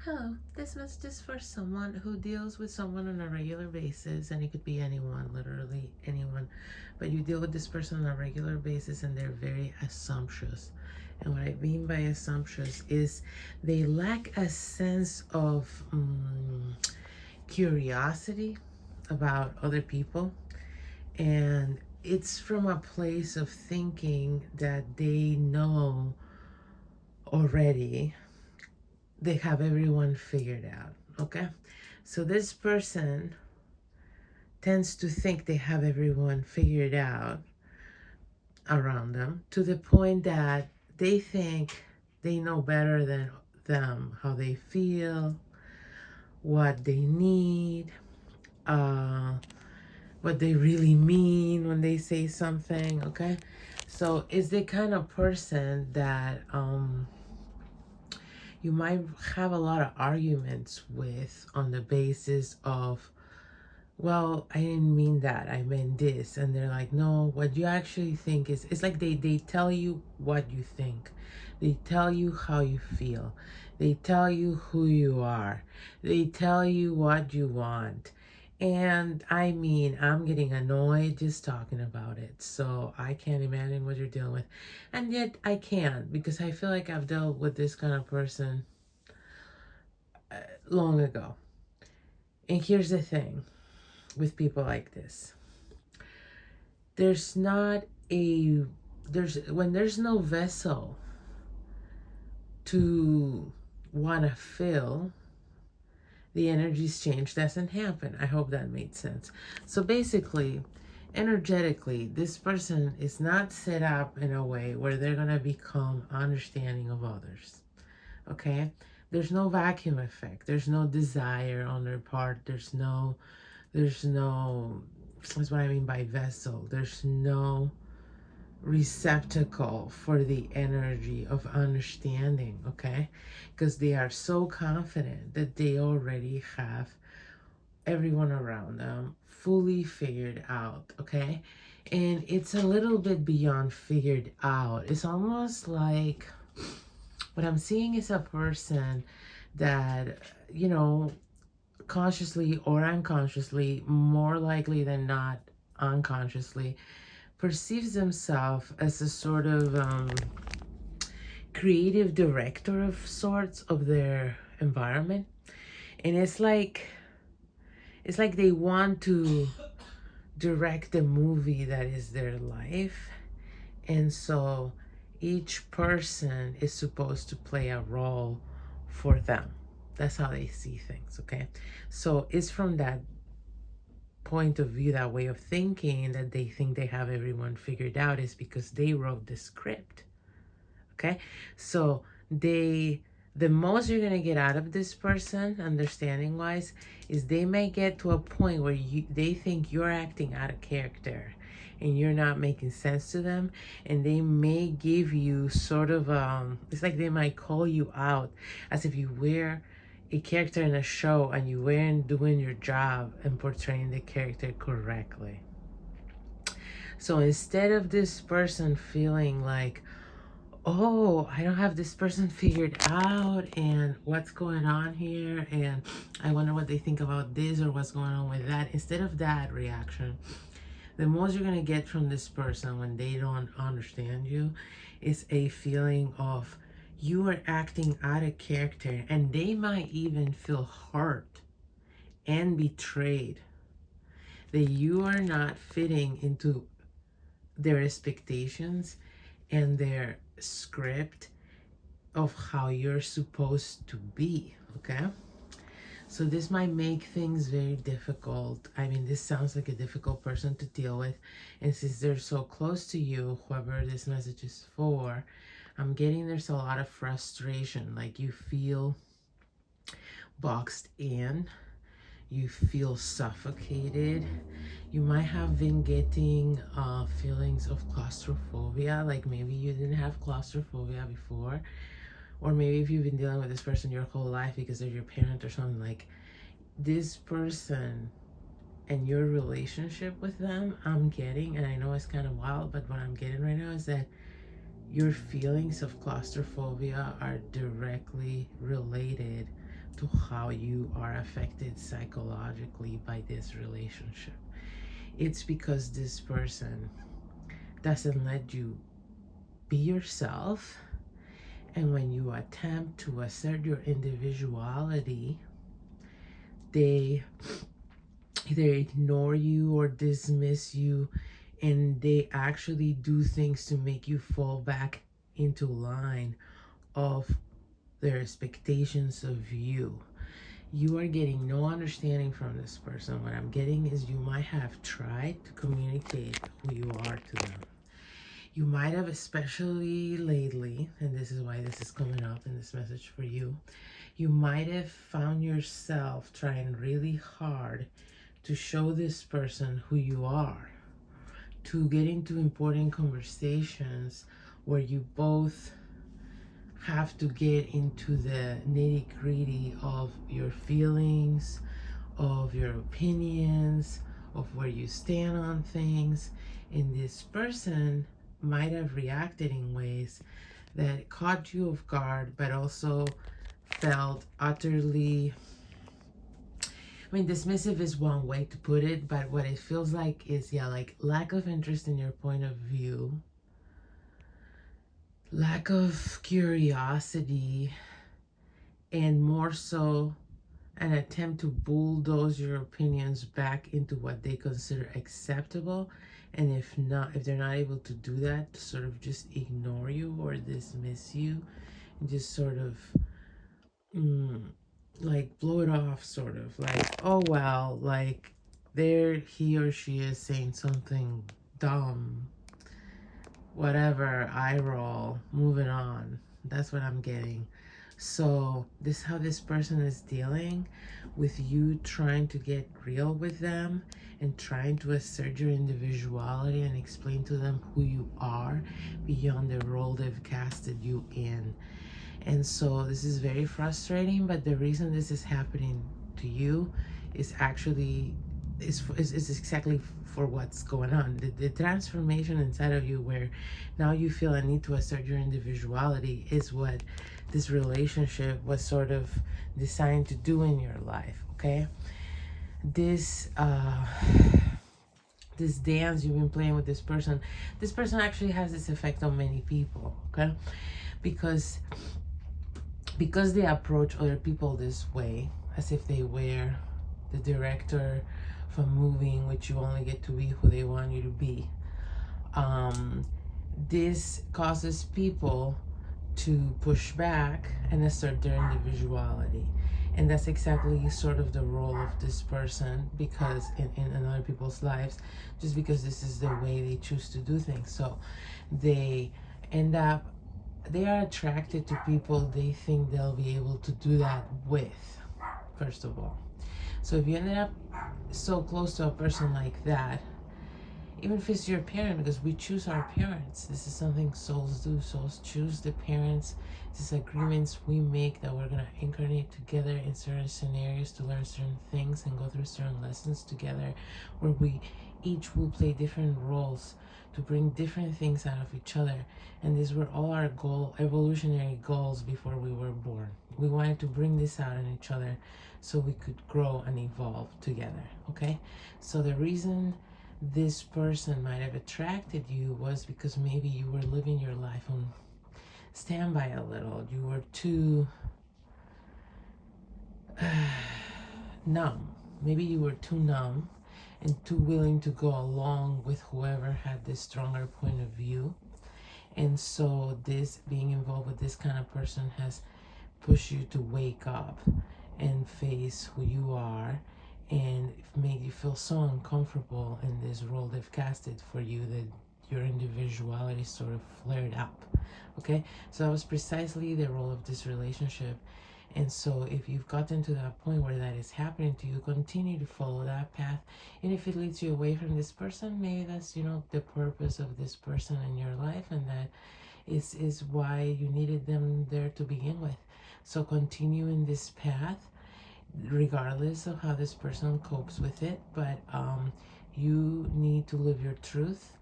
Hello, this message is for someone who deals with someone on a regular basis, and it could be anyone, literally anyone, but you deal with this person on a regular basis and they're very assumptuous. And what I mean by assumptuous is they lack a sense of curiosity about other people, and it's from a place of thinking that they know already, they have everyone figured out. Okay, so this person tends to think they have everyone figured out around them, to the point that they think they know better than them how they feel, what they need, uh what they really mean when they say something. Okay, so it's the kind of person that you might have a lot of arguments with on the basis of, well, I didn't mean that, I meant this. And they're like, no, what you actually think is, it's like they tell you what you think. They tell you how you feel. They tell you who you are. They tell you what you want. And I mean, I'm getting annoyed just talking about it. So I can't imagine what you're dealing with. And yet I can, because I feel like I've dealt with this kind of person long ago. And here's the thing with people like this. There's not a, when there's no vessel to want to fill, the energy's change doesn't happen. I hope that made sense. So basically, energetically, this person is not set up in a way where they're going to become understanding of others. Okay? There's no vacuum effect. There's no desire on their part. There's no, that's what I mean by vessel. There's no receptacle for the energy of understanding, okay? Because they are so confident that they already have everyone around them fully figured out, okay? And it's a little bit beyond figured out. It's almost like, what I'm seeing is a person that, consciously or unconsciously, more likely than not unconsciously, perceives themselves as a sort of creative director of sorts of their environment. And it's like they want to direct the movie that is their life. And so each person is supposed to play a role for them. That's how they see things, okay? So it's from that point of view, that way of thinking, that they think they have everyone figured out, is because they wrote the script, okay? So the most you're going to get out of this person, understanding wise, is they may get to a point where they think you're acting out of character and you're not making sense to them, and they may give you sort of it's like they might call you out, as if you were a character in a show and you weren't doing your job and portraying the character correctly. So instead of this person feeling like, oh, I don't have this person figured out, and what's going on here, and I wonder what they think about this, or what's going on with that, instead of that reaction, the most you're going to get from this person when they don't understand you is a feeling of you are acting out of character, and they might even feel hurt and betrayed that you are not fitting into their expectations and their script of how you're supposed to be, okay? So this might make things very difficult. I mean, this sounds like a difficult person to deal with. And since they're so close to you, whoever this message is for, I'm getting there's a lot of frustration. Like you feel boxed in. You feel suffocated. You might have been getting feelings of claustrophobia. Like maybe you didn't have claustrophobia before. Or maybe if you've been dealing with this person your whole life because they're your parent or something, like this person and your relationship with them, I'm getting, and I know it's kind of wild, but what I'm getting right now is that your feelings of claustrophobia are directly related to how you are affected psychologically by this relationship. It's because this person doesn't let you be yourself, and when you attempt to assert your individuality, they either ignore you or dismiss you, and they actually do things to make you fall back into line of their expectations of you. You are getting no understanding from this person. What I'm getting is you might have tried to communicate who you are to them. You might have, especially lately, and this is why this is coming up in this message for you, you might have found yourself trying really hard to show this person who you are, to get into important conversations where you both have to get into the nitty-gritty of your feelings, of your opinions, of where you stand on things. And this person might have reacted in ways that caught you off guard, but also felt utterly, dismissive is one way to put it, but what it feels like is, like lack of interest in your point of view, lack of curiosity, and more so an attempt to bulldoze your opinions back into what they consider acceptable. And if they're not able to do that, to sort of just ignore you or dismiss you and just sort of like blow it off, sort of like, oh well, like there he or she is saying something dumb, whatever, eye roll, moving on. That's what I'm getting. So this is how this person is dealing with you, trying to get real with them and trying to assert your individuality and explain to them who you are beyond the role they've casted you in. And so this is very frustrating, but the reason this is happening to you is actually is exactly for what's going on. The transformation inside of you, where now you feel a need to assert your individuality, is what this relationship was sort of designed to do in your life. Okay, this dance you've been playing with this person actually has this effect on many people. Okay, because they approach other people this way, as if they were the director of a movie in which you only get to be who they want you to be. This causes people to push back and assert their individuality. And that's exactly sort of the role of this person, because in other people's lives, just because this is the way they choose to do things. So they are attracted to people they think they'll be able to do that with, first of all. So if you ended up so close to a person like that, even if it's your parent, because we choose our parents. This is something souls do. Souls choose the parents. This is agreements we make that we're going to incarnate together in certain scenarios to learn certain things and go through certain lessons together, where we each will play different roles to bring different things out of each other. And these were all our evolutionary goals before we were born. We wanted to bring this out in each other so we could grow and evolve together. Okay? So the reason this person might have attracted you was because maybe you were living your life on standby a little. You were too numb. Maybe you were too numb and too willing to go along with whoever had this stronger point of view. And so this being involved with this kind of person has pushed you to wake up and face who you are, and made you feel so uncomfortable in this role they've casted for you that your individuality sort of flared up. Okay, so that was precisely the role of this relationship. And so if you've gotten to that point where that is happening to you, continue to follow that path. And if it leads you away from this person, maybe that's, the purpose of this person in your life, and that is why you needed them there to begin with. So continue in this path, regardless of how this person copes with it. But you need to live your truth,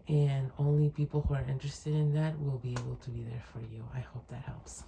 and only people who are interested in that will be able to be there for you. I hope that helps.